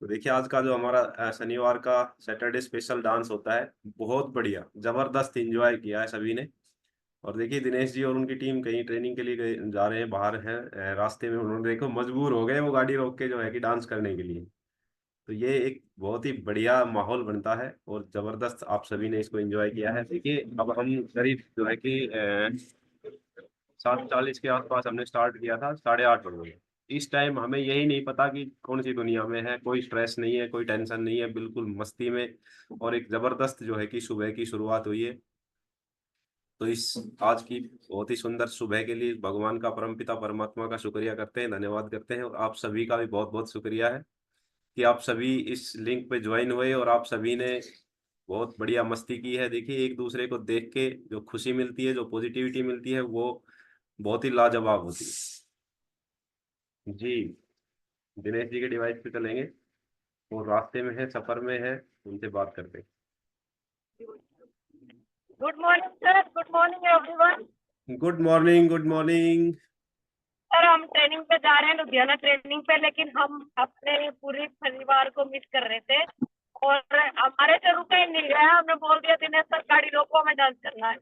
तो देखिए आज का जो हमारा शनिवार का सैटरडे स्पेशल डांस होता है, बहुत बढ़िया जबरदस्त एंजॉय किया है सभी ने। और देखिए दिनेश जी और उनकी टीम कहीं ट्रेनिंग के लिए गए जा रहे हैं, बाहर हैं, रास्ते में उन्होंने देखो मजबूर हो गए वो गाड़ी रोक के जो है कि डांस करने के लिए। तो ये एक बहुत ही बढ़िया माहौल बनता है और जबरदस्त आप सभी ने इसको एंजॉय किया है। देखिए अब हम करीब जो है कि 7:40 के आसपास हमने स्टार्ट किया था, 8:30 बज गए। इस टाइम हमें यही नहीं पता कि कौन सी दुनिया में है, कोई स्ट्रेस नहीं है, कोई टेंशन नहीं है, बिल्कुल मस्ती में। और एक जबरदस्त जो है कि सुबह की शुरुआत हुई है। तो इस आज की बहुत ही सुंदर सुबह के लिए भगवान का, परमपिता परमात्मा का शुक्रिया करते हैं, धन्यवाद करते हैं। और आप सभी का भी बहुत बहुत शुक्रिया है कि आप सभी इस लिंक पे ज्वाइन हुए और आप सभी ने बहुत बढ़िया मस्ती की है। देखिए एक दूसरे को देख के जो खुशी मिलती है, जो पॉजिटिविटी मिलती है, वो बहुत ही लाजवाब होती है जी। दिनेश जी के डिवाइस पे चलेंगे, वो रास्ते में है, सफर में है, उनसे बात करते हैं। Good morning sir, good morning everyone. Good morning, good morning. Sir हम ट्रेनिंग पे जा रहे हैं, लुधियाना ट्रेनिंग पे, लेकिन हम अपने पूरे परिवार को मिस कर रहे थे और हमारे से रुका ही नहीं गया। हमने बोल दिया दिनेश सर गाड़ी रोको, हमें डांस करना है।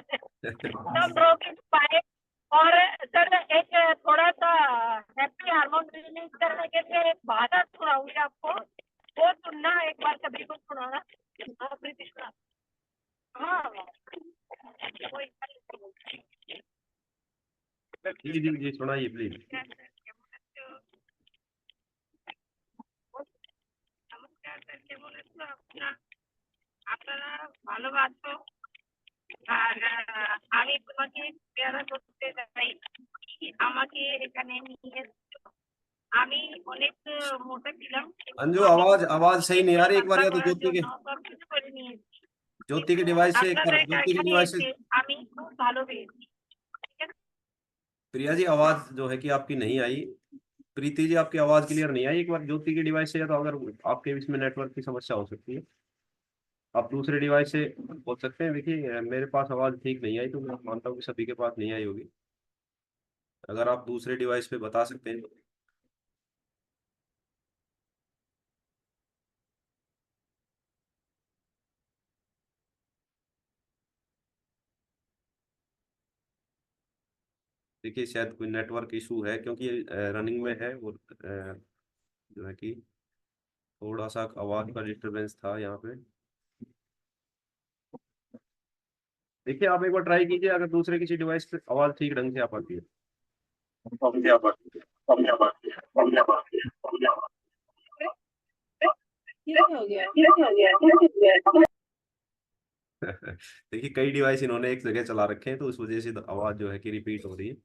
तो हम रोक ही नहीं पाए। और सर एक थोड़ा सा हैप्पी हार्मोन रिलीज करने के लिए एक बात सुनाऊंगी आपको, वो सुनना एक बार, सभी को सुनाना। हाँ प्रीति सुना। हाँ जी जी जी, सुनाइए प्लीज। নমস্কার স্যার, কেমন আছো আপনারা? ভালো আছো? আর আমি তোমাকে পেয়ারা করতে চাই, আমাকে এখানে নিয়ে এসেছো। আমি অনেক মোটা ছিলাম, কিন্তু अंजू আমি आवाज आवाज सही नहीं পেটে आ रही, एक बार পাतলা या तो করার ज्योति के, জন্য সবকিছু করে নিয়েছি, ज्योति के কিন্তু डिवाइस से, एक बार আপনাদের ज्योति के এখানে डिवाइस से। এসে আমি খুব भालो পেয়েছি। ঠিক আছে? प्रिया जी आवाज जो है कि आपकी नहीं आई। प्रीति जी आपकी आवाज क्लियर नहीं आई, एक बार ज्योति के डिवाइस से, या तो अगर आपके इसमें नेटवर्क की समस्या हो सकती है, आप दूसरे डिवाइस से बोल सकते हैं। देखिए मेरे पास आवाज ठीक नहीं आई, तो मैं मानता हूँ कि सभी के पास नहीं आई होगी। अगर आप दूसरे डिवाइस पे बता सकते हैं तो। देखिए शायद कोई नेटवर्क इशू है, क्योंकि रनिंग में है और जो है कि थोड़ा सा आवाज का डिस्टरबेंस था यहाँ पे। देखिए आप एक बार ट्राई कीजिए, अगर दूसरे किसी डिवाइस पे आवाज ठीक ढंग से आ पाती है। देखिए कई डिवाइस इन्होंने एक जगह चला रखे हैं, तो उस वजह से आवाज जो है कि रिपीट हो रही है।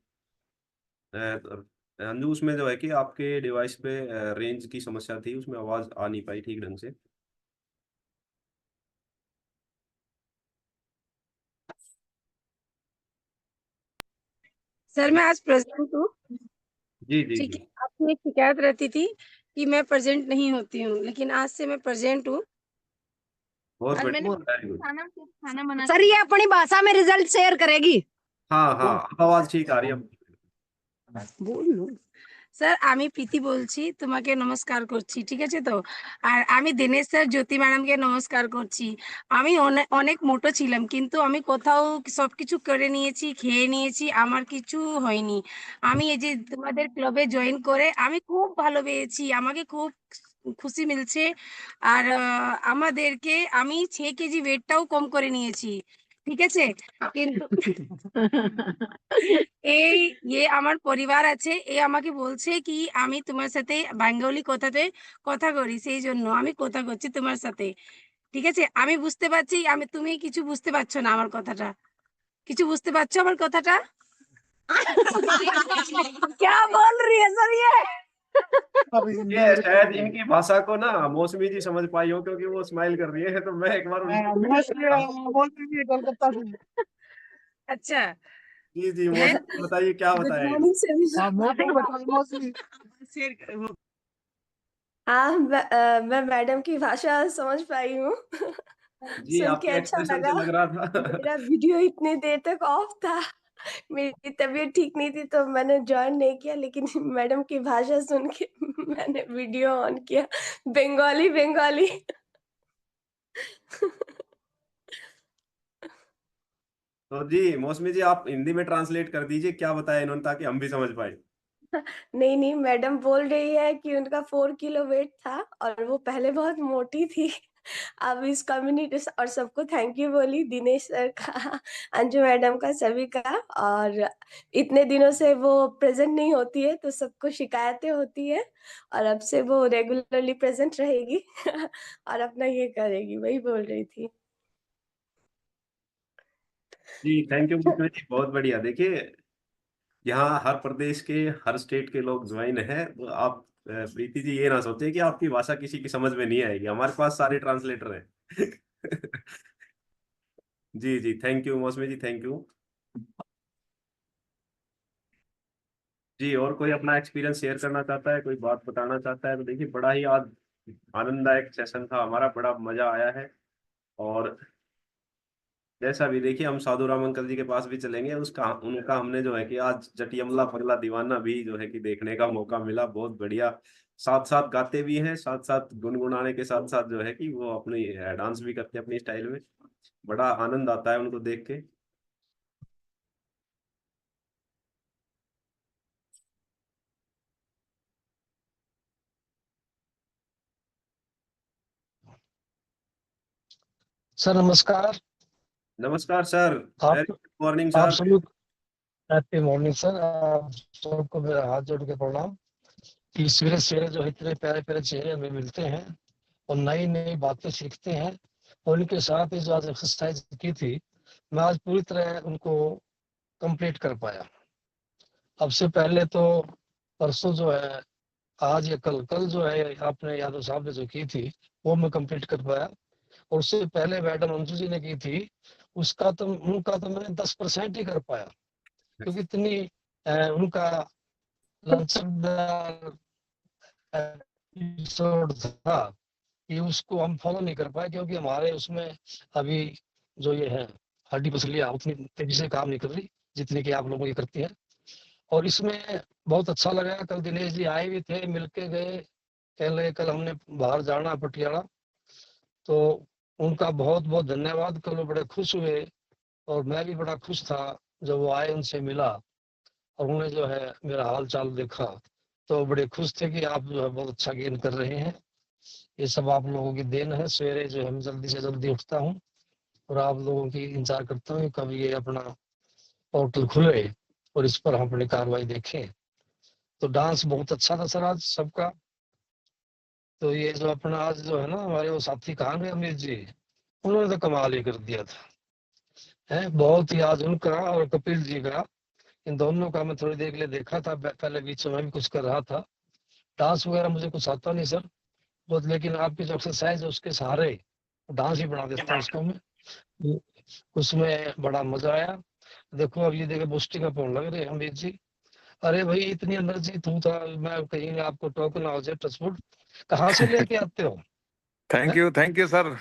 अंजू उसमें जो है कि आपके डिवाइस पे रेंज की समस्या थी, उसमें आवाज आ नहीं पाई ठीक ढंग से। सर मैं आज प्रेजेंट हूँ। जी जी ठीक जी, है, आपकी एक शिकायत रहती थी कि मैं प्रेजेंट नहीं होती हूँ, लेकिन आज से मैं प्रेजेंट हूँ। बहुत और मैंने बढ़िया, वेरी गुड। खाना बना, सर ये अपनी भाषा में रिजल्ट शेयर करेगी। हाँ हाँ, अब आवाज ठीक आ रही है अब। বলুন স্যার, আমি প্রীতি বলছি, তোমাকে নমস্কার করছি, ঠিক আছে তো? আর আমি দিনেশ স্যার, জ্যোতি ম্যাডামকে নমস্কার করছি। আমি অনেক মোটো ছিলাম, কিন্তু আমি কোথাও সবকিছু করে নিয়েছি, খেয়ে নিয়েছি, আমার কিছু হয়নি। আমি এই যে তোমাদের ক্লাবে জয়েন করে আমি খুব ভালো পেয়েছি, আমাকে খুব খুশি মিলছে। আর আমাদেরকে আমি 6 কেজি ওয়েটটাও কম করে নিয়েছি, ঠিক আছে? কিন্তু এই আমার পরিবার আছে, আমাকে বলছে কি আমি তোমার সাথে বেঙ্গলি কথাতে কথা করি, সেই জন্য আমি কথা করছি তোমার সাথে, ঠিক আছে? আমি বুঝতে পারছি, তুমি কিছু বুঝতে পারছো না আমার কথাটা, কিছু বুঝতে পারছো আমার কথাটা? क्या बोल रही है सर ये? ये शायद इनकी भाषा को ना मौसमी जी समझ पाई हो, क्योंकि वो स्माइल कर रही है, तो मैं एक बार कलकत्ता से। अच्छा, जी जी, मैं मौसमी बताइए क्या गुड बताया। मॉर्निंग से भी हाँ, मैं मैडम की भाषा समझ पाई हूँ। जी सुन के आपके अच्छा एक्सप्रेशन से लगा। लग रहा था। मेरा वीडियो इतने देर तक ऑफ था। मेरी तबीयत ठीक नहीं थी तो मैंने ज्वाइन नहीं किया, लेकिन मैडम की भाषा सुन के मैंने वीडियो ऑन किया। बंगाली बंगाली। तो जी मौसमी जी, आप हिंदी में ट्रांसलेट कर दीजिए क्या बताया इन्होंने, ताकि हम भी समझ पाए। नहीं नहीं, मैडम बोल रही है कि उनका 4 किलो वेट था और वो पहले बहुत मोटी थी। अब इस कम्युनिटी और सबको थैंक यू बोली, दिनेश सर का, अंजू मैडम का, सभी का। और इतने दिनों से वो प्रेजेंट नहीं होती है तो सबको शिकायतें होती है, और अब से वो रेगुलरली प्रेजेंट रहेगी और अपना ये करेगी, वही बोल रही थी। जी थैंक यू मौसमी जी, बहुत बढ़िया। देखिए यहाँ हर प्रदेश के, हर स्टेट के लोग ज्वाइन है, तो आप प्रीति जी ये ना सोचे कि आपकी भाषा किसी की समझ में नहीं आएगी, हमारे पास सारे ट्रांसलेटर हैं। जी जी थैंक यू मौसमी जी, थैंक यू। जी और कोई अपना एक्सपीरियंस शेयर करना चाहता है, कोई बात बताना चाहता है? तो देखिए बड़ा ही आज आनंददायक सेशन था हमारा, बड़ा मजा आया है। और जैसा भी देखिए, हम साधु राम अंकल जी के पास भी चलेंगे, उसका उनका हमने जो है कि आज जटियमला पगला दीवाना भी जो है कि देखने का मौका मिला, बहुत बढ़िया। साथ साथ गाते भी हैं, साथ साथ गुनगुनाने के साथ साथ जो है कि वो अपनी डांस भी करते हैं अपनी स्टाइल में। बड़ा आनंद आता है उनको देख के। सर नमस्कार। नमस्कार सर। आप वेरी गुड मॉर्निंग आप सर। सभी हैप्पी मॉर्निंग सर। आप सबको मेरा हाथ जोड़ के प्रणाम कि सवेरे सवेरे जो इतने प्यारे प्यारे चेहरे हमें मिलते हैं और नई नई बातें सीखते हैं, और उनके साथ ही जो आज एक्सरसाइज की थी, मैं आज पूरी तरह उनको कंप्लीट कर पाया। अब से पहले तो परसों जो है, आज या कल कल जो है आपने यादव साहब ने जो की थी वो मैं कंप्लीट कर पाया। और उससे पहले मैडम अंशु जी ने की थी, उनका तो मैंने 10% ही कर पाया, क्योंकि इतनी उनका लचकदार एपिसोड था कि उसको हम फॉलो नहीं कर पाए, क्योंकि हमारे उसमें अभी जो ये है हड्डी पसलियां उतनी तेजी से काम नहीं कर रही जितनी कि आप लोगों की करती है। और इसमें बहुत अच्छा लगा, कल दिनेश जी आए भी थे, मिलके गए, कह रहे कल हमने बाहर जाना पटियाला, तो उनका बहुत बहुत धन्यवाद। कल वो बड़े खुश हुए और मैं भी बड़ा खुश था जब वो आए, उनसे मिला और उन्होंने जो है मेरा हाल चाल देखा, तो बड़े खुश थे कि आप जो है बहुत अच्छा गेन कर रहे हैं। ये सब आप लोगों की देन है। सवेरे जो है मैं जल्दी से जल्दी उठता हूँ और आप लोगों की इंतजार करता हूँ कब ये अपना पोर्टल खुले और इस पर हम अपनी कार्रवाई देखें। तो डांस बहुत अच्छा था सर आज सबका। तो ये जो अपना आज जो है ना हमारे वो साथी कहाँ गए अमित जी, उन्होंने तो कमाल ही कर दिया था, है बहुत ही आज उनका और कपिल जी का, इन दोनों का मैं थोड़ी देर के लिए देखा था, पहले बीच में भी कुछ कर रहा था। डांस वगैरह मुझे कुछ आता नहीं सर बहुत, लेकिन आपकी जो एक्सरसाइज है उसके सहारे डांस ही बना देता हूँ इसको मैं, उसमें बड़ा मजा आया। देखो अब ये देखे बुष्टि का फोन लग रहे अमित जी। अरे भाई इतनी एनर्जी तू था, मैं कहीं आपको टोक ना हो जाए टचवुड, कहाँ से लेके आते हो? Thank you sir.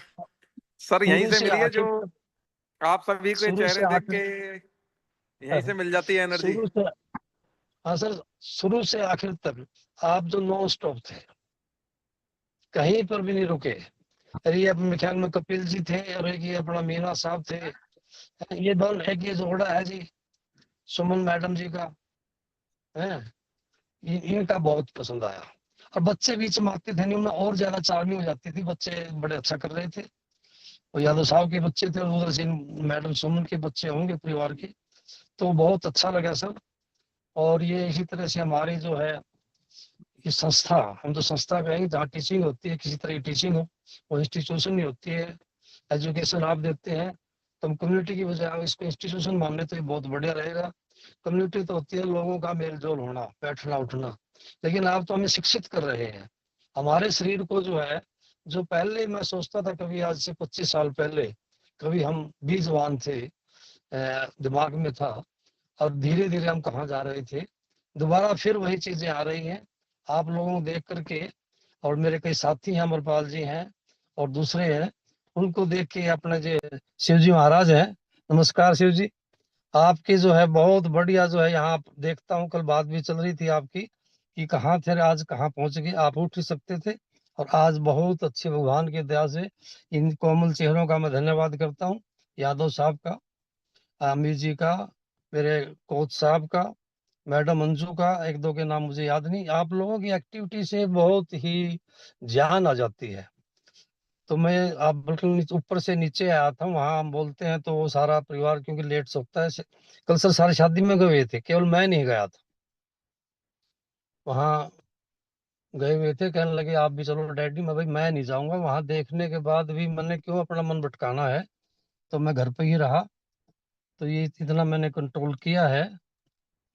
सर यहीं शुरू से से मिली है जो आखिर तक, आप सभी के शुरू चेहरे से देख आखिर के यहीं से मिल जाती है एनर्जी। शुरू से, हाँ सर, शुरू से आखिर तक आप जो नॉन स्टॉप थे, कहीं पर भी नहीं रुके। अरे ये अपने ख्याल में कपिल जी थे और एक ये अपना मीना साहब थे, ये दोनों, एक ये जोड़ा है जी सुमन मैडम जी का है, इनका बहुत पसंद आया। और बच्चे बीच में आते थे नहीं, उनमें और ज्यादा चार्मिंग हो जाती थी, बच्चे बड़े अच्छा कर रहे थे। और यादव साहब के बच्चे थे और उधर से मैडम सुमन के बच्चे होंगे परिवार के, तो बहुत अच्छा लगा सर। और ये इसी तरह से हमारी जो है ये संस्था, हम तो संस्था कहेंगे जहाँ टीचिंग होती है, किसी तरह की टीचिंग हो, वो इंस्टीट्यूशन नहीं होती है, एजुकेशन आप देते हैं, तो हम कम्युनिटी की बजाय इसको इंस्टीट्यूशन मानने तो ये बहुत बढ़िया रहेगा। कम्युनिटी तो होती है लोगों का मेल जोल होना, बैठना उठना, लेकिन आप तो हमें शिक्षित कर रहे हैं। हमारे शरीर को जो है, जो पहले मैं सोचता था कभी आज से 25 साल पहले, कभी हम भी जवान थे, दिमाग में था, और धीरे धीरे हम कहाँ जा रहे थे, दोबारा फिर वही चीजें आ रही हैं आप लोगों को देख करके। और मेरे कई साथी हैं, अमरपाल जी हैं और दूसरे हैं, उनको देख के अपने जो शिव जी महाराज हैं, नमस्कार शिव जी, आपकी जो है बहुत बढ़िया जो है, यहाँ देखता हूँ कल बात भी चल रही थी आपकी कि कहाँ थे, आज कहाँ पहुंच गए, आप उठ ही सकते थे। और आज बहुत अच्छे भगवान की दया से इन कोमल चेहरों का मैं धन्यवाद करता हूँ, यादव साहब का, आमिर जी का, मेरे कोच साहब का, मैडम अंजू का, एक दो के नाम मुझे याद नहीं। आप लोगों की एक्टिविटी से बहुत ही जान आ जाती है। तो मैं आप बिल्कुल ऊपर से नीचे आया था, वहां हम बोलते हैं तो वो सारा परिवार क्योंकि लेट सोता है। कल सर सारे शादी में गए हुए थे, केवल मैं नहीं गया था। वहां गए हुए थे, कहने लगे आप भी चलो डैडी, मैं भाई मैं नहीं जाऊंगा। वहां देखने के बाद भी मैंने क्यों अपना मन भटकाना है, तो मैं घर पे ही रहा। तो ये इतना मैंने कंट्रोल किया है।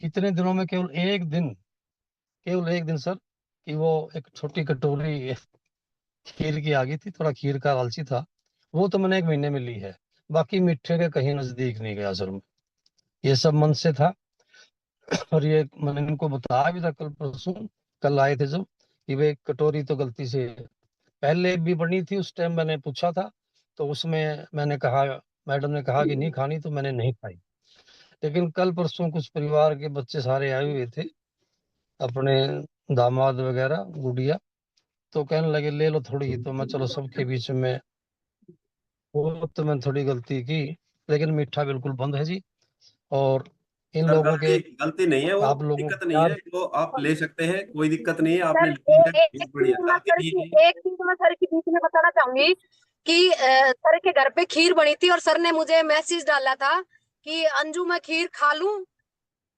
इतने दिनों में केवल एक दिन सर, कि वो एक छोटी कटोरी खीर की आ गई थी, थोड़ा खीर का लालची था, वो तो मैंने 1 महीने में ली है। बाकी मीठे के कहीं नजदीक नहीं गया सर मैं, ये सब मन से था। और ये मैंने इनको बताया भी था कल परसों, कल आए थे जब, कि भाई कटोरी तो गलती से पहले भी बनी थी, उस टाइम मैंने पूछा था, तो उसमें मैंने कहा, मैडम ने कहा कि नहीं खानी, तो मैंने नहीं खाई। लेकिन कल परसों कुछ परिवार के बच्चे सारे आए हुए थे, अपने दामाद वगैरह, गुड़िया, तो कहने लगे ले लो थोड़ी ही, तो मैं चलो सबके बीच में, वो तो मैंने थोड़ी गलती की। लेकिन मीठा बिल्कुल बंद है जी। और इन सर लोगों के, गलती गलती नहीं है, वो आप लोगों दिक्कत के नहीं प्यार। है, वो आप ले सकते हैं, कोई दिक्कत नहीं है, आपने सर ली है एक बहुत बढ़िया, चीज मैं गलती सर नहीं की है। एक चीज मैं सर के बीच में बताना चाहूंगी कि सर के घर पे खीर बनी थी और सर ने मुझे मैसेज डाला था कि अंजू मैं खीर खा लूं।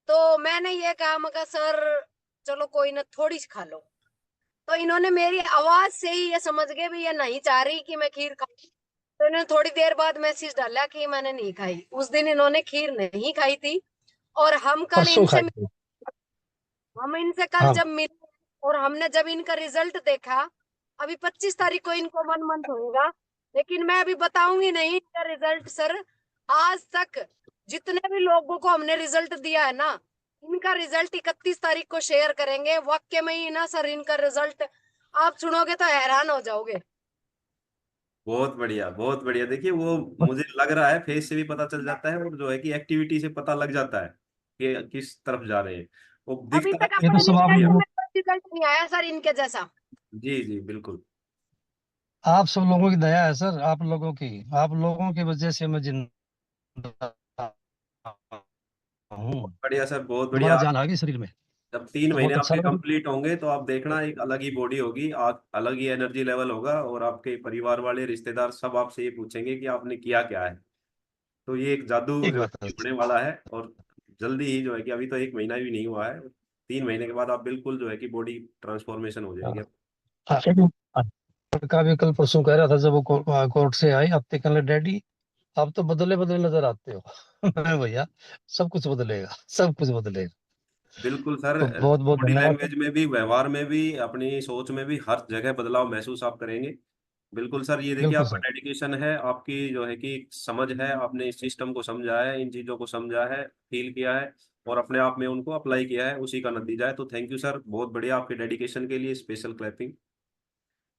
तो मैंने ये कहा, मगर सर चलो कोई ना, थोड़ी सी खा लो। तो इन्होंने मेरी आवाज से ही ये समझ गए भी ये नहीं चाह रही कि मैं खीर खाऊं। तो इन्होंने थोड़ी देर बाद मैसेज डाला कि मैंने नहीं खाई। उस दिन इन्होंने खीर नहीं खाई थी। और परसों खाई थी। हम इनसे कल हाँ, जब मिले और हमने जब इनका रिजल्ट देखा, अभी 25 तारीख को इनको 1 मंथ होगा, लेकिन मैं अभी बताऊंगी नहीं इनका रिजल्ट सर। आज तक जितने भी लोगों को हमने रिजल्ट दिया है ना, इनका रिजल्ट 31 तारीख को शेयर करेंगे। वाक्य में ही ना सर, इनका रिजल्ट आप सुनोगे तो हैरान हो जाओगे। बहुत बढ़िया, बहुत बढ़िया। देखिए वो मुझे लग रहा है फेस से भी पता चल जाता है, और जो है कि एक्टिविटी से पता लग जाता है कि किस तरफ जा रहे हैं, वो अभी दिखता तक है ये तो अपने सब आप बढ़िया। रिजल्ट लोगों, में कोई रिजल्ट नहीं आया सर इनके जैसा। जी जी बिल्कुल। आप सब लोगों की दया है सर, आप लोगों की वजह से मैं जिंदा हूँ। बढ़िया सर, बहुत बढ़िया। दोबारा जान आ गई शरीर में, जब 3 महीने बहुत अच्छा आपके लगा। कंप्लीट होंगे तो आप देखना एक अलग ही बॉडी होगी, अलग ही एनर्जी लेवल होगा, और आपके परिवार वाले, रिश्तेदार सब आपसे ये पूछेंगे कि आपने किया क्या है। तो ये एक जादू एक जो है बात है। कि होने वाला है, और जल्दी ही जो है कि अभी तो 1 महीना भी नहीं हुआ है, 3 महीने के बाद आप बिल्कुल जो है कि बॉडी ट्रांसफॉर्मेशन हो हाँ, जाएगी। हाँ, लड़का भी कल परसों कह रहा था जब वो कोर्ट से आई, हफ्ते, कहने लगे, डैडी आप तो बदले बदले नजर आते हो। मैं भैया सब कुछ बदलेगा, सब कुछ बदलेगा। बिल्कुल सर। तो बहुत बहुत बॉडी धन्यवाद लैंग्वेज सर। में भी, व्यवहार में भी, अपनी सोच में भी, हर जगह बदलाव महसूस आप करेंगे। बिल्कुल सर। ये देखिए बिल्कुल आपका सर। डेडिकेशन है, आपकी जो है कि समझ है, आपने इस सिस्टम को समझा है, इन चीजों को समझा है, फील किया है, और अपने आप में उनको अप्लाई किया है, उसी का नतीजा है। तो थैंक यू सर, बहुत बढ़िया, आपके डेडिकेशन के लिए स्पेशल क्लैपिंग।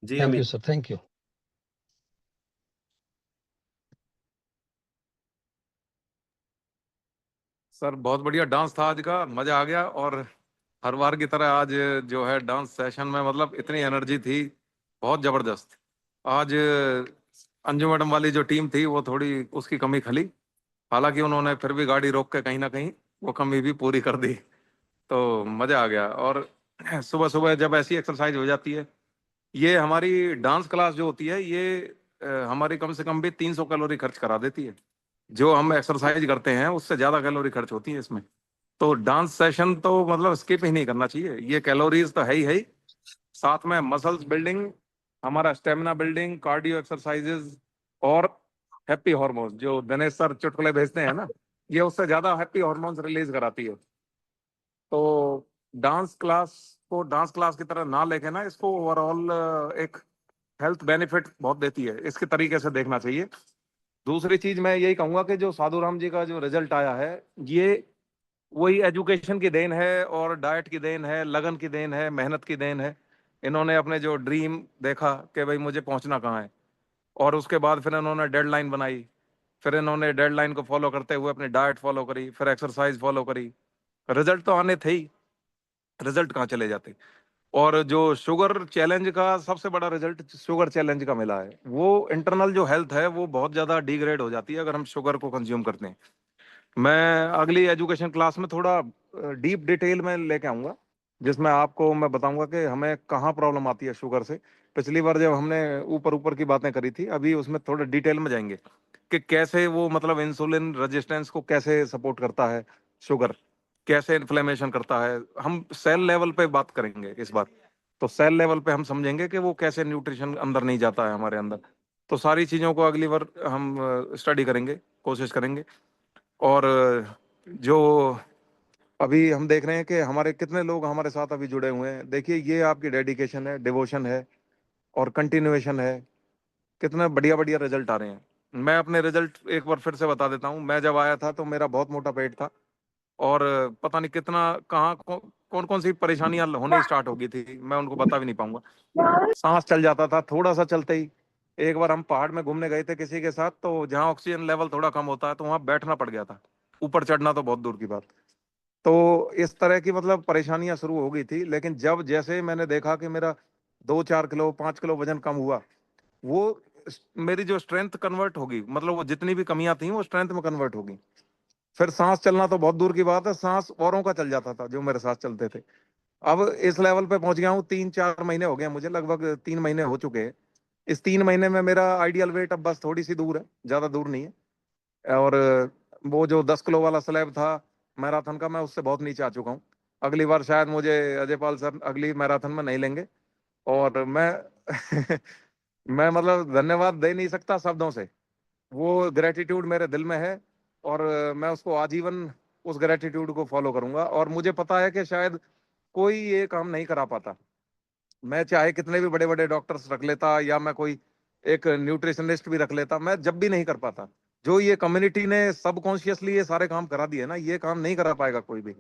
जी thank you Amit. Sir, thank you. Sir बहुत बढ़िया डांस था आज का, मजा आ गया। और हर बार की तरह आज जो है डांस सेशन में मतलब इतनी एनर्जी थी, बहुत जबरदस्त। आज अंजू मैडम वाली जो टीम थी वो थोड़ी उसकी कमी खली, हालांकि उन्होंने फिर भी गाड़ी रोक के कहीं ना कहीं वो कमी भी पूरी कर दी। तो मजा आ गया। और सुबह सुबह जब ऐसी एक्सरसाइज हो जाती है, ये हमारी डांस क्लास जो होती है ये हमारी कम से कम भी 300 कैलोरी खर्च करा देती है। जो हम एक्सरसाइज करते हैं उससे ज्यादा कैलोरी खर्च होती है इसमें। तो डांस सेशन तो मतलब स्किप ही नहीं करना चाहिए, ये कैलोरीज तो है ही। साथ में मसल्स बिल्डिंग, हमारा स्टेमिना बिल्डिंग, कार्डियो एक्सरसाइजेज, और हैप्पी हार्मोन्स जो दिनेश सर चुटकुले भेजते हैं ना, ये उससे ज्यादा हैप्पी हार्मोन्स रिलीज कराती है। तो डांस क्लास को डांस क्लास की तरह ना लेके ना, इसको ओवरऑल एक हेल्थ बेनिफिट बहुत देती है, इसके तरीके से देखना चाहिए। दूसरी चीज मैं यही कहूंगा कि जो साधु राम जी का जो रिजल्ट आया है, ये वही एजुकेशन की देन है, और डाइट की देन है, लगन की देन है, मेहनत की देन है। इन्होंने अपने जो ड्रीम देखा कि भाई मुझे पहुंचना कहाँ है, और उसके बाद फिर इन्होंने डेडलाइन बनाई, फिर इन्होंने डेडलाइन को फॉलो करते हुए अपनी डाइट फॉलो करी, फिर एक्सरसाइज फॉलो करी। रिजल्ट तो आने थे ही, रिजल्ट कहाँ चले जाते। और जो शुगर चैलेंज का सबसे बड़ा रिजल्ट शुगर चैलेंज का मिला है, वो इंटरनल जो हेल्थ है वो बहुत ज्यादा डिग्रेड हो जाती है अगर हम शुगर को कंज्यूम करते हैं। मैं अगली एजुकेशन क्लास में थोड़ा डीप डिटेल में लेके आऊंगा, जिसमें आपको मैं बताऊंगा कि हमें कहाँ प्रॉब्लम आती है शुगर से। पिछली बार जब हमने ऊपर ऊपर की बातें करी थी, अभी उसमें थोड़ा डिटेल में जाएंगे कि कैसे वो मतलब इंसुलिन रेजिस्टेंस को कैसे सपोर्ट करता है शुगर, कैसे इन्फ्लेमेशन करता है। हम सेल लेवल पे बात करेंगे इस बार, तो सेल लेवल पे हम समझेंगे कि वो कैसे न्यूट्रिशन अंदर नहीं जाता है हमारे अंदर। तो सारी चीज़ों को अगली बार हम स्टडी करेंगे, कोशिश करेंगे। और जो अभी हम देख रहे हैं कि हमारे कितने लोग हमारे साथ अभी जुड़े हुए हैं, देखिए ये आपकी डेडिकेशन है, डिवोशन है और कंटिन्यूएशन है। कितना बढ़िया बढ़िया रिजल्ट आ रहे हैं। मैं अपने रिजल्ट एक बार फिर से बता देता हूँ। मैं जब आया था तो मेरा बहुत मोटा पेट था, और पता नहीं कितना कहाँ कौन कौन सी परेशानियां होने स्टार्ट हो गई थी, मैं उनको बता भी नहीं पाऊंगा। सांस चल जाता था थोड़ा सा चलते ही। एक बार हम पहाड़ में घूमने गए थे किसी के साथ, तो जहाँ ऑक्सीजन लेवल थोड़ा कम होता है तो वहां बैठना पड़ गया था, ऊपर चढ़ना तो बहुत दूर की बात। तो इस तरह की मतलब परेशानियां शुरू हो गई थी। लेकिन जब जैसे मैंने देखा कि मेरा 2-4 किलो 5 किलो वजन कम हुआ, वो मेरी जो स्ट्रेंथ कन्वर्ट होगी, मतलब वो जितनी भी कमियां थी वो स्ट्रेंथ में कन्वर्ट होगी। फिर सांस चलना तो बहुत दूर की बात है, सांस औरों का चल जाता था जो मेरे साथ चलते थे। अब इस लेवल पे पहुंच गया हूँ, 3-4 महीने हो गए मुझे, लगभग 3 महीने हो चुके हैं। इस 3 महीने में मेरा आइडियल वेट अब बस थोड़ी सी दूर है, ज्यादा दूर नहीं है। और वो जो 10 किलो वाला स्लैब था मैराथन का, मैं उससे बहुत नीचे आ चुका हूँ। अगली बार शायद मुझे अजय पाल सर अगली मैराथन में नहीं लेंगे। और मैं मैं मतलब धन्यवाद दे नहीं सकता शब्दों से। वो ग्रेटिट्यूड मेरे दिल में है, और मैं उसको आजीवन उस ग्रेटिट्यूड को फॉलो करूंगा। और मुझे पता है कि शायद कोई ये काम नहीं करा पाता। मैं चाहे कितने भी बड़े बड़े डॉक्टर्स रख लेता, या मैं कोई एक न्यूट्रिशनिस्ट भी रख लेता, मैं जब भी नहीं कर पाता। जो ये कम्युनिटी ने सबकॉन्शियसली ये सारे काम करा दिए ना, ये काम नहीं करा पाएगा कोई भी।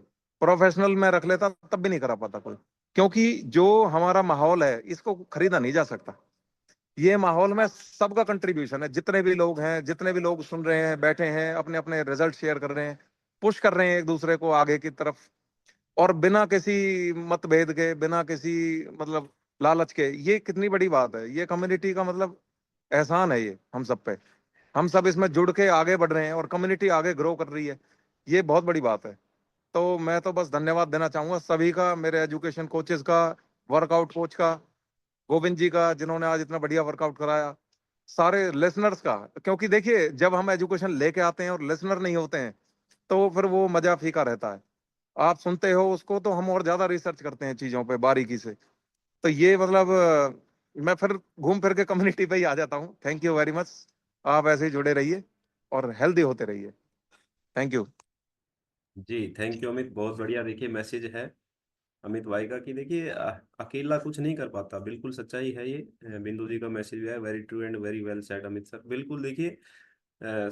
प्रोफेशनल मैं रख लेता तब भी नहीं करा पाता कोई। क्योंकि जो हमारा माहौल है इसको खरीदा नहीं जा सकता। ये माहौल में सबका कंट्रीब्यूशन है, जितने भी लोग हैं, जितने भी लोग सुन रहे हैं, बैठे हैं, अपने अपने रिजल्ट शेयर कर रहे हैं, पुश कर रहे हैं एक दूसरे को आगे की तरफ। और बिना किसी मतभेद के, बिना किसी मतलब लालच के। ये कितनी बड़ी बात है, ये कम्युनिटी का मतलब एहसान है ये हम सब पे। हम सब इसमें जुड़ के आगे बढ़ रहे हैं और कम्युनिटी आगे ग्रो कर रही है, ये बहुत बड़ी बात है। तो मैं तो बस धन्यवाद देना चाहूंगा सभी का, मेरे एजुकेशन कोचेस का, वर्कआउट कोच का, गोविंद जी का जिन्होंने आज इतना बढ़िया वर्कआउट कराया, सारे लिसनर्स का। क्योंकि देखिए जब हम एजुकेशन लेके आते हैं और लिसनर नहीं होते हैं, तो फिर वो मजा फीका रहता है। आप सुनते हो उसको तो हम और ज्यादा रिसर्च करते हैं चीजों पे बारीकी से। तो ये मतलब मैं फिर घूम फिर के कम्युनिटी पे ही आ जाता हूँ। Thank you very much. आप ऐसे ही जुड़े रहिए और हेल्दी होते रहिए। Thank you. जी थैंक यू अमित, बहुत बढ़िया। देखिए मैसेज है अमित भाई का कि देखिए अकेला कुछ नहीं कर पाता, बिल्कुल सच्चाई है ये। बिंदु जी का मैसेज है, very true and very well said Amit sir. बिल्कुल देखिए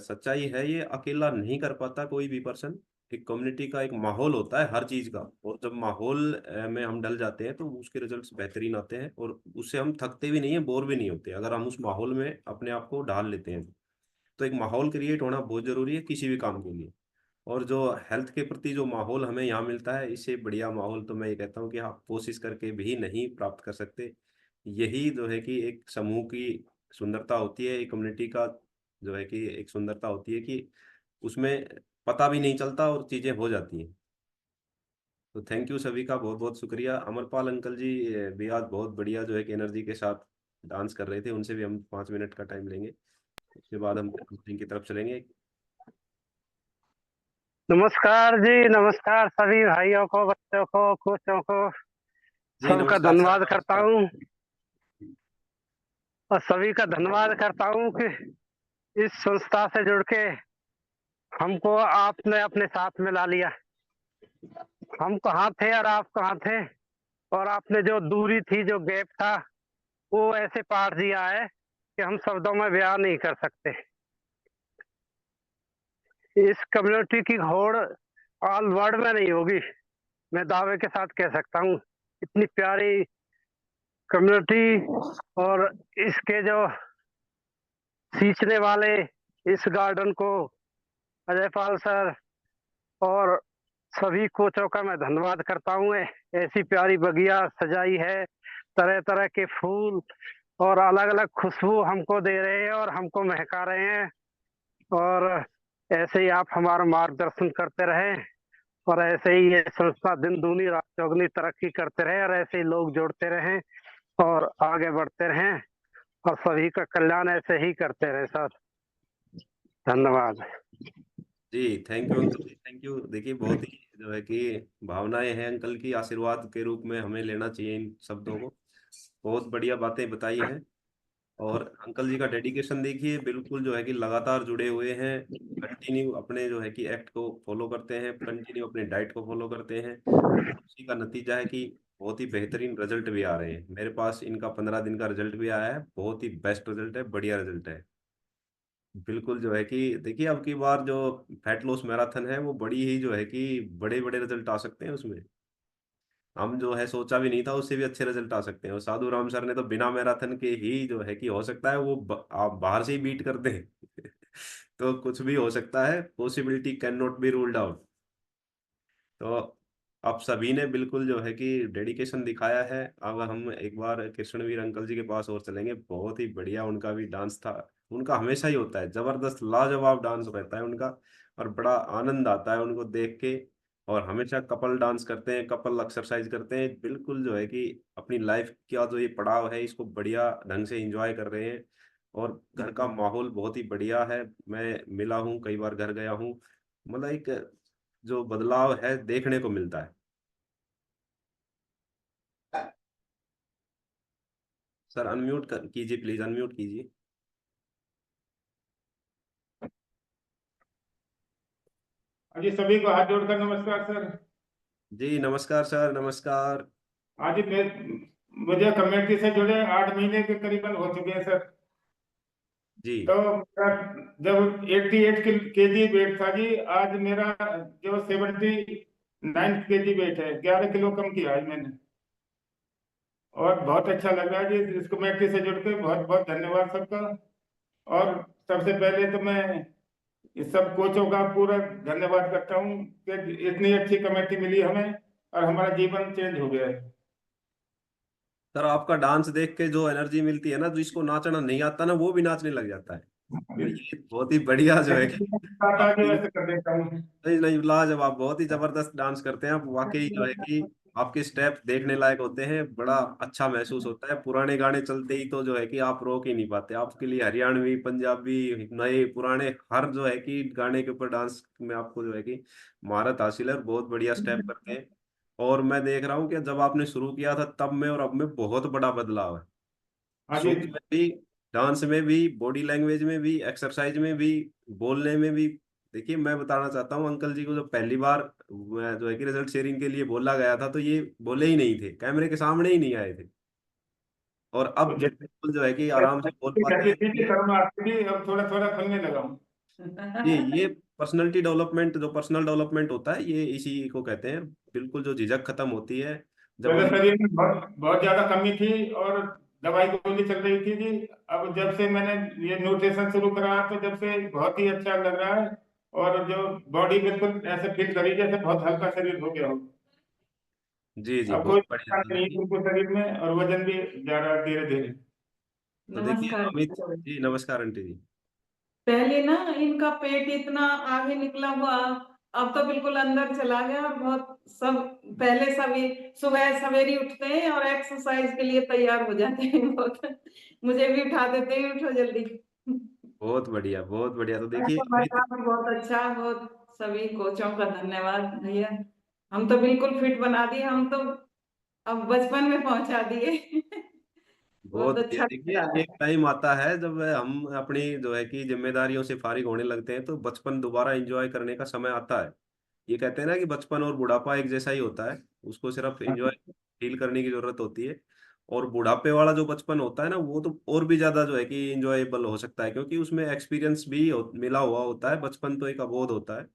सच्चाई है ये, अकेला नहीं कर पाता कोई भी पर्सन। एक कम्युनिटी का एक माहौल होता है हर चीज का, और जब माहौल में हम डल जाते हैं तो उसके रिजल्ट्स बेहतरीन आते हैं, और उससे हम थकते भी नहीं है, बोर भी नहीं होते अगर हम उस माहौल में अपने आप को ढाल लेते हैं। तो एक माहौल क्रिएट होना बहुत जरूरी है किसी भी काम के लिए। और जो हेल्थ के प्रति जो माहौल हमें यहाँ मिलता है, इससे बढ़िया माहौल तो मैं ये कहता हूँ कि आप कोशिश करके भी नहीं प्राप्त कर सकते। यही जो है कि एक समूह की सुंदरता होती है, एक कम्युनिटी का जो है कि एक सुंदरता होती है कि उसमें पता भी नहीं चलता और चीजें हो जाती हैं। तो थैंक यू सभी का, बहुत बहुत शुक्रिया। अमरपाल अंकल जी भी आज बहुत बढ़िया जो है कि एनर्जी के साथ डांस कर रहे थे, उनसे भी हम 5 मिनट का टाइम लेंगे, उसके बाद हम मीटिंग की तरफ चलेंगे। नमस्कार जी, नमस्कार सभी भाइयों को, बच्चों को, कोचों को, जी सबका नमस्कार सर, धन्यवाद करता नमस्कार। हूँ। और सभी का धन्यवाद करता हूँ कि इस संस्था से जुड़ के हमको आपने अपने साथ में ला लिया। हम कहाँ थे और आप कहाँ थे, और आपने जो दूरी थी, जो गैप था, वो ऐसे पार दिया है कि हम शब्दों में बयान नहीं कर सकते। इस कम्युनिटी की होड़ ऑल वर्ल्ड में नहीं होगी, मैं दावे के साथ कह सकता हूँ। इतनी प्यारी कम्युनिटी, और इसके जो सींचने वाले इस गार्डन को अजय पाल सर और सभी कोचों का मैं धन्यवाद करता हूँ। ऐसी प्यारी बगिया सजाई है, तरह तरह के फूल और अलग अलग खुशबू हमको दे रहे हैं और हमको महका रहे हैं। और ऐसे ही आप हमारा मार्गदर्शन करते रहें और ऐसे ही ये संस्था दिन दूनी रात चौगुनी तरक्की करते रहे और ऐसे ही लोग जोड़ते रहें और आगे बढ़ते रहें और सभी का कल्याण ऐसे ही करते रहे सर। धन्यवाद। जी थैंक यू अंकल जी, थैंक यू। देखिए बहुत ही जो है कि भावनाएं हैं अंकल की, आशीर्वाद के रूप में हमें लेना चाहिए इन शब्दों को। बहुत बढ़िया बातें बताई हैं। और अंकल जी का डेडिकेशन देखिए, बिल्कुल जो है कि लगातार जुड़े हुए हैं, कंटिन्यू अपने जो है कि एक्ट को फॉलो करते हैं, कंटिन्यू अपने डाइट को फॉलो करते हैं। उसी का नतीजा है कि बहुत ही बेहतरीन रिजल्ट भी आ रहे हैं। मेरे पास इनका 15 दिन का रिजल्ट भी आया है, बहुत ही बेस्ट रिजल्ट है, बढ़िया रिजल्ट है। बिल्कुल जो है कि देखिए अब की बार जो फैट लॉस मैराथन है वो बड़ी ही जो है कि बड़े बड़े रिजल्ट आ सकते हैं उसमें। हम जो है सोचा भी नहीं था, उससे भी अच्छे रिजल्ट आ सकते हैं। और साधु राम सर ने तो बिना मैराथन के ही जो है कि हो सकता है वो आप बाहर से ही बीट कर दें। तो कुछ भी हो सकता है, possibility can not be ruled out. तो आप सभी ने बिल्कुल जो है कि डेडिकेशन दिखाया है। अब हम एक बार कृष्णवीर अंकल जी के पास और चलेंगे। बहुत ही बढ़िया उनका भी डांस था, उनका हमेशा ही होता है, जबरदस्त लाजवाब डांस रहता है उनका। और बड़ा आनंद आता है उनको देख के। और हमेशा कपल डांस करते हैं, कपल एक्सरसाइज करते हैं, बिल्कुल जो है कि अपनी लाइफ का जो ये पड़ाव है इसको बढ़िया ढंग से एंजॉय कर रहे हैं। और घर का माहौल बहुत ही बढ़िया है। मैं मिला हूँ, कई बार घर गया हूँ, मतलब एक जो बदलाव है देखने को मिलता है। सर अनम्यूट कीजिए प्लीज, अनम्यूट कीजिए। जी सभी को हाथ जोड़कर नमस्कार सर। जी नमस्कार सर, नमस्कार। आज मैं मुझे कमेटी से जुड़े 8 महीने के करीबन हो चुके हैं सर। जी तो मेरा जब 88 केजी वेट था जी, आज मेरा जो 79 केजी वेट है, 11 किलो कम किया है मैंने। और बहुत अच्छा लग रहा है जी इस कमेटी से जुड़ के। बहुत बहुत धन्यवाद सबका। और सबसे पहले तो मैं इस सब कोचों का पूरा धन्यवाद करता हूँ कि इतनी अच्छी कमेटी मिली हमें और हमारा जीवन चेंज हो गया है। सर आपका डांस देख के जो एनर्जी मिलती है ना, जिसको नाचना नहीं आता ना वो भी नाचने लग जाता है। तो ये बहुत ही बढ़िया जो है कि आगे आपकी, वैसे कर देता हूँ। नहीं नहीं लाजवाब, बहुत ही जबरदस्त डांस करते हैं आप वाकई। जो है कि आपके स्टेप देखने लायक होते हैं, बड़ा अच्छा महसूस होता है। पुराने गाने चलते ही तो जो है कि आप रोक ही नहीं पाते। आपके लिए हरियाणवी, पंजाबी, नए पुराने हर जो है कि गाने के ऊपर डांस में आपको जो है कि महारत हासिल है, और बहुत बढ़िया स्टेप करते हैं। और मैं देख रहा हूँ कि जब आपने शुरू किया था तब में और अब में बहुत बड़ा बदलाव है। हाँ जी। सोच में भी, डांस में भी, बॉडी लैंग्वेज में भी, एक्सरसाइज में भी, बोलने में भी। देखिए मैं बताना चाहता हूँ अंकल जी को, जब पहली बार जो है कि रिजल्ट शेयरिंग के लिए बोला गया था तो ये बोले ही नहीं थे, कैमरे के सामने ही नहीं आए थे। और वो अब जैसे बिल्कुल जो है कि आराम से बोल पाते कहती हैं। थी कि शर्म आती थी, अब थोड़ा थोड़ा खुलने लगा हूँ। ये पर्सनैलिटी डेवलपमेंट, जो पर्सनल डेवलपमेंट होता है ये इसी को कहते हैं। बिल्कुल जो झिझक खत्म होती है जब मेरे हम। शरीर में बहुत बहुत ज्यादा कमी थी और दवाई गोली चल रही थी जी। अब जब से मैंने ये न्यूट्रिशन शुरू करा तो जब से बहुत ही अच्छा लग रहा है। और जो बॉडी बिल्कुल ऐसे फिट करी जैसे बहुत हल्का शरीर हो गया हो। जी जी अब कोई बहुत बढ़िया। थकान तो नहीं है देखिए, बिल्कुल शरीर में और वजन भी जा रहा है धीरे धीरे। तो देखिए नमस्कार अमित सर। जी, नमस्कार आंटी जी। पहले ना इनका पेट इतना आगे निकला हुआ, अब तो बिल्कुल अंदर चला गया। और बहुत सब पहले सभी सुबह सवेरे उठते हैं और एक्सरसाइज के लिए तैयार हो जाते हैं। बहुत मुझे भी उठा देते हैं, उठो जल्दी। बहुत बढ़िया, बहुत बढ़िया। तो देखिए ऐसा अमित, बर्ताव बहुत अच्छा। बहुत सभी कोचों का धन्यवाद भैया। हम तो बिल्कुल फिट बना दिए, हम तो अब बचपन में पहुंचा दिए। बहुत बहुत बढ़िया। अच्छा देखिए लग रहा एक टाइम आता है जब हम अपनी जो है कि जिम्मेदारियों से फारिग होने लगते हैं, तो बचपन दोबारा एंजॉय करने का समय आता है। ये कहते हैं ना कि बचपन और बुढ़ापा एक जैसा ही होता है, उसको सिर्फ एंजॉय है। फील करने की जरूरत होती है। और बुढ़ापे वाला जो बचपन होता है ना, वो तो और भी ज्यादा जो है कि इंजॉयबल हो सकता है, क्योंकि उसमें एक्सपीरियंस भी मिला हुआ होता है। बचपन तो एक अबोध होता है,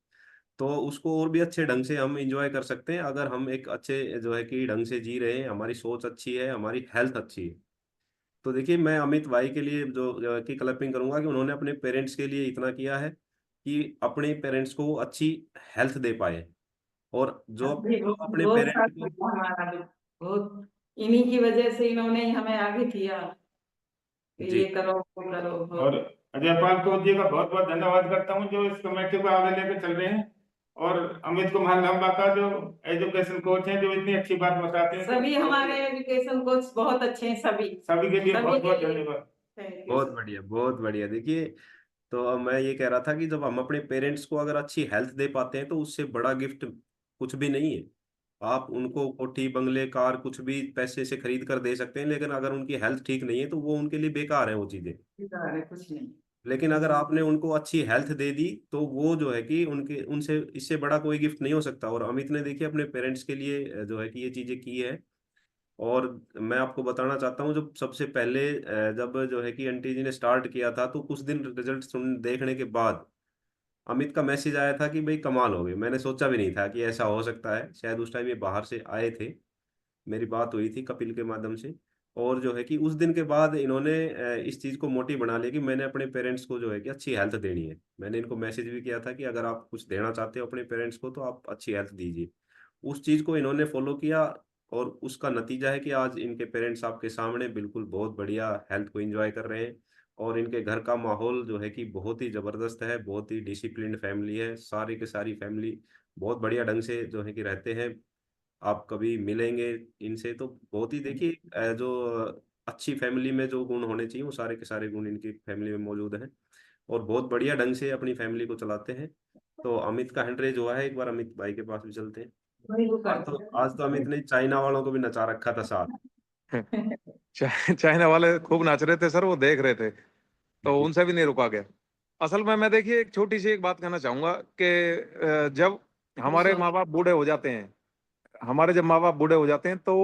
तो उसको और भी अच्छे ढंग से हम इंजॉय कर सकते हैं अगर हम एक अच्छे जो है कि ढंग से जी रहे हैं, हमारी सोच अच्छी है, हमारी हेल्थ अच्छी है। तो देखिए मैं अमित भाई के लिए जो की क्लैपिंग करूंगा कि उन्होंने अपने पेरेंट्स के लिए इतना किया है कि अपने पेरेंट्स को अच्छी हेल्थ दे पाए, और जो अभी वो अपने वो पेरेंट्स सब को हमारा भी बहुत इन्हीं की वजह से इन्होंने ही हमें आगे किया कि जी ये करो वो करो और अजय पाल को जी का बहुत बहुत धन्यवाद करता हूँ जो इस कमेटी को आगे लेकर चल रहे हैं, और अमित कुमार लांबा का जो एजुकेशन कोच हैं जो इतनी अच्छी बात बताते हैं। सभी हमारे एजुकेशन कोच बहुत अच्छे हैं, सभी सभी के लिए सभी बहुत के बहुत लिए धन्यवाद। थैंक यू बहुत सर। बढ़िया, बहुत बढ़िया। देखिए, तो अब मैं ये कह रहा था कि जब हम अपने पेरेंट्स को अगर अच्छी हेल्थ दे पाते हैं तो उससे बड़ा गिफ्ट कुछ भी नहीं है। आप उनको कोठी बंगले कार कुछ भी पैसे से खरीद कर दे सकते हैं, लेकिन अगर उनकी हेल्थ ठीक नहीं है तो वो उनके लिए बेकार है वो चीजें। अरे कुछ नहीं। लेकिन अगर आपने उनको अच्छी हेल्थ दे दी तो वो जो है कि उनके उनसे इससे बड़ा कोई गिफ्ट नहीं हो सकता। और अमित ने देखिए अपने पेरेंट्स के लिए जो है कि ये चीजें की है। और मैं आपको बताना चाहता हूँ, जब सबसे पहले जब जो है कि आंटी जी ने स्टार्ट किया था तो कुछ दिन रिजल्ट सुन देखने के बाद अमित का मैसेज आया था कि भाई कमाल हो गई। मैंने सोचा भी नहीं था कि ऐसा हो सकता है। शायद उस टाइम ये बाहर से आए थे, मेरी बात हुई थी कपिल के माध्यम से। और जो है कि उस दिन के बाद इन्होंने इस चीज़ को मोटिव बना लिया कि मैंने अपने पेरेंट्स को जो है कि अच्छी हेल्थ देनी है। मैंने इनको मैसेज भी किया था कि अगर आप कुछ देना चाहते हो अपने पेरेंट्स को तो आप अच्छी हेल्थ दीजिए। उस चीज़ को इन्होंने फॉलो किया, और उसका नतीजा है कि आज इनके पेरेंट्स आपके सामने बिल्कुल बहुत बढ़िया हेल्थ को एंजॉय कर रहे हैं। और इनके घर का माहौल जो है कि बहुत ही ज़बरदस्त है, बहुत ही डिसिप्लिन्ड फैमिली है। सारी की सारी फैमिली बहुत बढ़िया ढंग से जो है कि रहते हैं। आप कभी मिलेंगे इनसे तो बहुत ही देखिए जो अच्छी फैमिली में जो गुण होने चाहिए वो सारे के सारे गुण इनकी फैमिली में मौजूद हैं, और बहुत बढ़िया ढंग से अपनी फैमिली को चलाते हैं। तो अमित का हैंड रेज हुआ है, एक बार अमित भाई के पास भी चलते हैं। वही वो आज तो अमित ने चाइना वालों को भी नचा रखा था साथ। चाइना वाले खूब नाच रहे थे सर, वो देख रहे थे तो जी उनसे भी नहीं रुका गया। असल में मैं देखिए एक छोटी सी एक बात कहना चाहूंगा कि जब हमारे माँ बाप बूढ़े हो जाते हैं, हमारे जब माँ बाप बूढ़े हो जाते हैं तो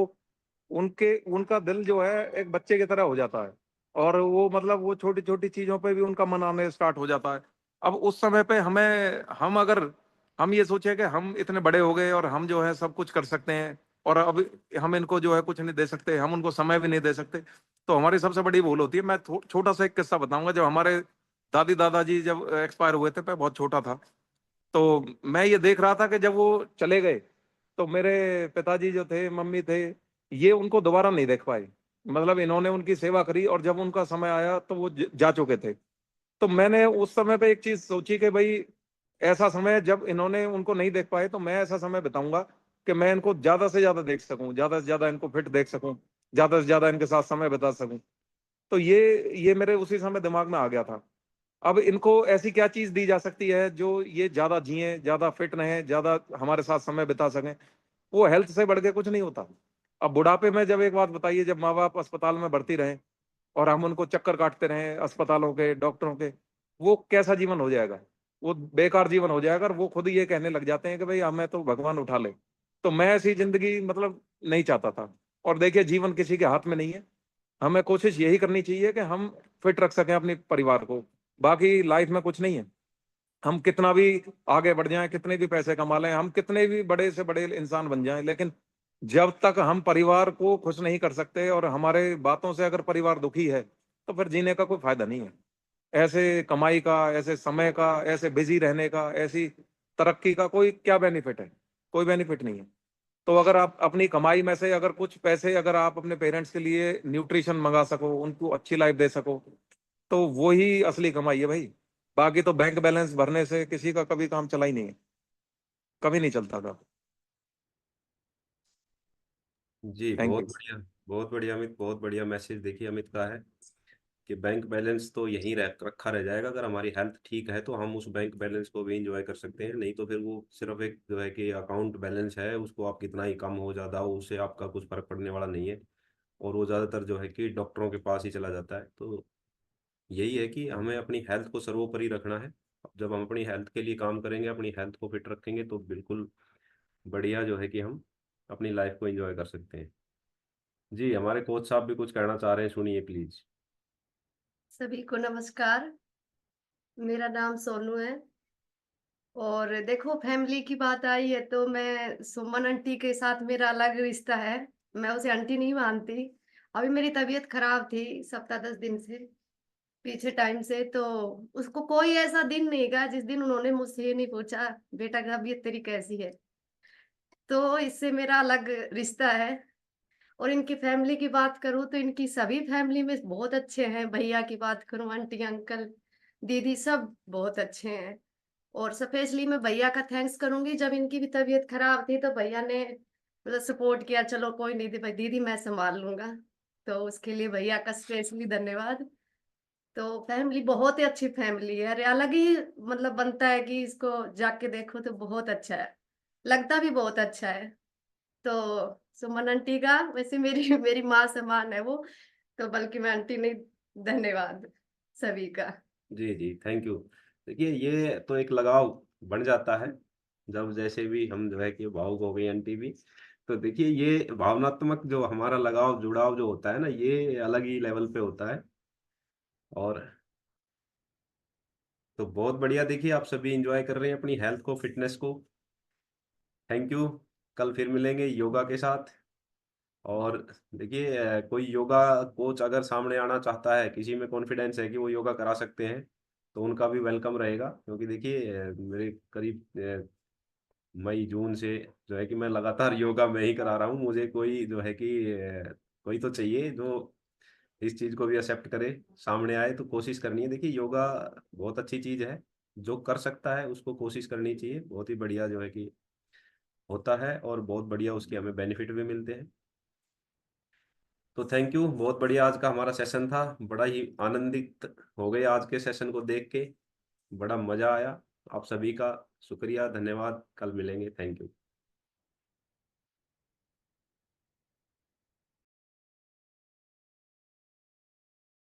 उनके उनका दिल जो है एक बच्चे की तरह हो जाता है, और वो मतलब वो छोटी छोटी चीजों पे भी उनका मन आने स्टार्ट हो जाता है। अब उस समय पे हम अगर हम ये सोचे कि हम इतने बड़े हो गए और हम जो है सब कुछ कर सकते हैं, और अब हम इनको जो है कुछ नहीं दे सकते, हम उनको समय भी नहीं दे सकते, तो हमारी सबसे बड़ी भूल होती है। मैं छोटा सा एक किस्सा बताऊंगा। जब हमारे दादी दादाजी जब एक्सपायर हुए थे, मैं बहुत छोटा था, तो मैं ये देख रहा था कि जब वो चले गए तो मेरे पिताजी जो थे, मम्मी थे, ये उनको दोबारा नहीं देख पाए। मतलब इन्होंने उनकी सेवा करी और जब उनका समय आया तो वो जा चुके थे। तो मैंने उस समय पे एक चीज सोची कि भाई ऐसा समय जब इन्होंने उनको नहीं देख पाए तो मैं ऐसा समय बिताऊंगा कि मैं इनको ज्यादा से ज्यादा देख सकूं, ज्यादा से ज्यादा इनको फिट देख सकूं, ज्यादा से ज्यादा इनके साथ समय बिता सकूं। तो ये मेरे उसी समय दिमाग में आ गया था। अब इनको ऐसी क्या चीज दी जा सकती है जो ये ज्यादा जिए, ज्यादा फिट रहें, ज्यादा हमारे साथ समय बिता सकें। वो हेल्थ से बढ़ के कुछ नहीं होता। अब बुढ़ापे में जब एक बात बताइए, जब माँ बाप अस्पताल में भर्ती रहे और हम उनको चक्कर काटते रहे अस्पतालों के, डॉक्टरों के, वो कैसा जीवन हो जाएगा? वो बेकार जीवन हो जाएगा। और वो खुद ये कहने लग जाते हैं कि भाई हमें तो भगवान उठा ले। तो मैं ऐसी जिंदगी मतलब नहीं चाहता था। और देखिए जीवन किसी के हाथ में नहीं है। हमें कोशिश यही करनी चाहिए कि हम फिट रख सकें अपने परिवार को। बाकी लाइफ में कुछ नहीं है। हम कितना भी आगे बढ़ जाएं, कितने भी पैसे कमा लें, हम कितने भी बड़े से बड़े इंसान बन जाएं, लेकिन जब तक हम परिवार को खुश नहीं कर सकते और हमारे बातों से अगर परिवार दुखी है तो फिर जीने का कोई फायदा नहीं है। ऐसे कमाई का, ऐसे समय का, ऐसे बिजी रहने का, ऐसी तरक्की का कोई क्या बेनिफिट है? कोई बेनिफिट नहीं है। तो अगर आप अपनी कमाई में से अगर कुछ पैसे अगर आप अपने पेरेंट्स के लिए न्यूट्रिशन मंगा सको, उनको अच्छी लाइफ दे सको, तो वही असली कमाई है भाई। बाकी तो बैंक बैलेंस भरने से किसी का कभी काम चला ही नहीं है, कभी नहीं चलता था। जी, थैंक बहुत यू। बढ़िया, बहुत बढ़िया अमित, बहुत बढ़िया मैसेज देखिए अमित का है कि बैंक बैलेंस तो यहीं रखा रह जाएगा। अगर हमारी हेल्थ ठीक है तो हम उस बैंक बैलेंस को भी इंजॉय कर सकते हैं, नहीं तो फिर वो सिर्फ एक जो है कि अकाउंट बैलेंस है, उसको आप कितना ही कम हो ज़्यादा हो उससे आपका कुछ फर्क पड़ने वाला नहीं है। और वो ज़्यादातर जो है कि डॉक्टरों के पास ही चला जाता है। तो यही है कि हमें अपनी हेल्थ को सर्वोपरि रखना है। जब हम अपनी हेल्थ के लिए काम करेंगे, अपनी हेल्थ को फिट रखेंगे तो बिल्कुल बढ़िया जो है कि हम अपनी लाइफ को एंजॉय कर सकते हैं। जी, हमारे कोच साहब भी कुछ कहना चाह रहे हैं, सुनिए प्लीज। सभी को नमस्कार। मेरा नाम सोनू है। और देखो, फैमिली की बात आई है तो मैं सुमन आंटी के साथ मेरा अलग रिश्ता है। मैं उसे आंटी नहीं मानती। अभी मेरी तबीयत खराब थी 7-10 दिन से, पीछे टाइम से। तो उसको कोई ऐसा दिन नहीं गया जिस दिन उन्होंने मुझसे ये नहीं पूछा बेटा तबीयत तेरी कैसी है। तो इससे मेरा अलग रिश्ता है। और इनकी फैमिली की बात करूँ तो इनकी सभी फैमिली में बहुत अच्छे हैं। भैया की बात करूँ, आंटी अंकल दीदी सब बहुत अच्छे हैं। और स्पेशली मैं भैया का थैंक्स करूंगी, जब इनकी भी तबीयत खराब थी तो भैया ने मतलब सपोर्ट किया, चलो कोई नहीं दीदी, दीदी मैं संभाल लूंगा। तो उसके लिए भैया का स्पेशली धन्यवाद। तो फैमिली बहुत ही अच्छी फैमिली है। अरे अलग ही मतलब बनता है कि इसको जाके देखो तो बहुत अच्छा है, लगता भी बहुत अच्छा है। तो सुमन आंटी का वैसे मेरी मेरी माँ समान है वो, तो बल्कि मैं आंटी नहीं, धन्यवाद सभी का। जी जी, थैंक यू। देखिए ये तो एक लगाव बन जाता है जब जैसे भी हम जो है कि भावुक हो गई आंटी भी। तो देखिए ये भावनात्मक जो हमारा लगाव जुड़ाव जो होता है ना, ये अलग ही लेवल पे होता है। और तो बहुत बढ़िया, देखिए आप सभी एंजॉय कर रहे हैं अपनी हेल्थ को, फिटनेस को। Thank you. कल फिर मिलेंगे योगा के साथ। और देखिए कोई योगा कोच अगर सामने आना चाहता है, किसी में कॉन्फिडेंस है कि वो योगा करा सकते हैं, तो उनका भी वेलकम रहेगा। क्योंकि देखिए मेरे करीब मई जून से जो है कि मैं लगातार योगा में ही करा रहा हूँ। मुझे कोई जो है कि कोई तो चाहिए जो इस चीज को भी एक्सेप्ट करे, सामने आए। तो कोशिश करनी है। देखिए योगा बहुत अच्छी चीज है, जो कर सकता है उसको कोशिश करनी चाहिए। बहुत ही बढ़िया जो है कि होता है, और बहुत बढ़िया उसके हमें बेनिफिट भी मिलते हैं। तो थैंक यू, बहुत बढ़िया आज का हमारा सेशन था। बड़ा ही आनंदित हो गए आज के सेशन को देख के, बड़ा मजा आया। आप सभी का शुक्रिया, धन्यवाद। कल मिलेंगे। Thank you.